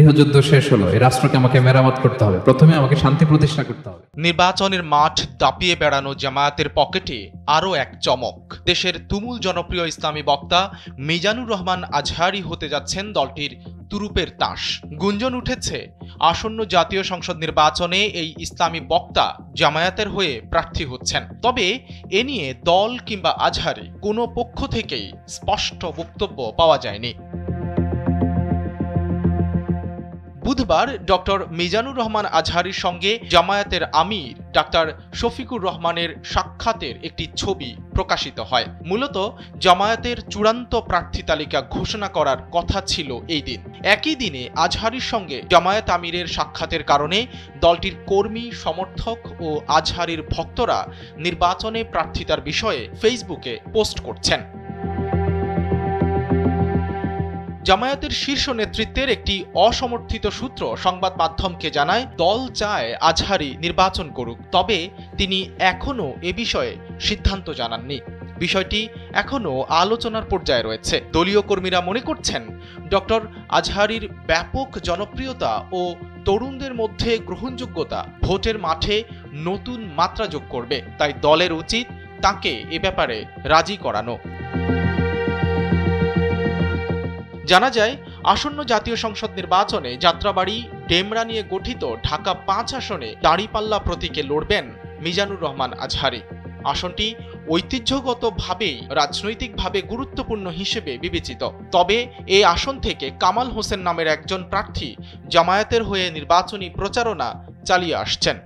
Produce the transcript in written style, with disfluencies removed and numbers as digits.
গৃহযুদ্ধ শেষ হলো, এই রাষ্ট্রকে আমাকে মেরামত করতে হবে, প্রথমে আমাকে শান্তি প্রতিষ্ঠা করতে হবে। নির্বাচনের মাঠ দাপিয়ে বেড়ানো জামায়াতের পকেটে আরও এক চমক। দেশের তুমুল জনপ্রিয় ইসলামী বক্তা মিজানুর রহমান আজহারী হতে যাচ্ছেন দলটির তুরুপের তাস। গুঞ্জন উঠেছে আসন্ন জাতীয় সংসদ নির্বাচনে এই ইসলামী বক্তা জামায়াতের হয়ে প্রার্থী হচ্ছেন। তবে এ নিয়ে দল কিংবা আজহারী কোনো পক্ষ থেকেই স্পষ্ট বক্তব্য পাওয়া যায়নি। বুধবার ডক্টর মিজানুর রহমান আজহারীর সঙ্গে জামায়াতের আমির ডাক্তার শফিকুর রহমানের সাক্ষাতের একটি ছবি প্রকাশিত হয়। মূলত জামায়াতের চূড়ান্ত প্রার্থী তালিকা ঘোষণা করার কথা ছিল এই দিন। একই দিনে আজহারীর সঙ্গে জামায়াত আমিরের সাক্ষাতের কারণে দলটির কর্মী, সমর্থক ও আজহারীর ভক্তরা নির্বাচনে প্রার্থিতার বিষয়ে ফেসবুকে পোস্ট করছেন। জামায়াতের শীর্ষ নেতৃত্বের একটি অসমর্থিত সূত্র সংবাদ মাধ্যমকে জানায়, দল চায় আজহারী নির্বাচন করুক, তবে তিনি এখনও এ বিষয়ে সিদ্ধান্ত জানাননি। বিষয়টি এখনও আলোচনার পর্যায়ে রয়েছে। দলীয় কর্মীরা মনে করছেন, ডক্টর আজহারীর ব্যাপক জনপ্রিয়তা ও তরুণদের মধ্যে গ্রহণযোগ্যতা ভোটের মাঠে নতুন মাত্রা যোগ করবে, তাই দলের উচিত তাকে এ ব্যাপারে রাজি করানো। জানা যায়, আসন্ন জাতীয় সংসদ নির্বাচনে যাত্রাবাড়ি ডেমরা নিয়ে গঠিত ঢাকা ৫ আসনে দাঁড়িপাল্লা প্রতীকে লড়বেন মিজানুর রহমান আজহারী। আসনটি ঐতিহ্যগতভাবেই রাজনৈতিকভাবে গুরুত্বপূর্ণ হিসেবে বিবেচিত। তবে এই আসন থেকে কামাল হোসেন নামের একজন প্রার্থী জামায়াতের হয়ে নির্বাচনী প্রচারণা চালিয়ে আসছেন।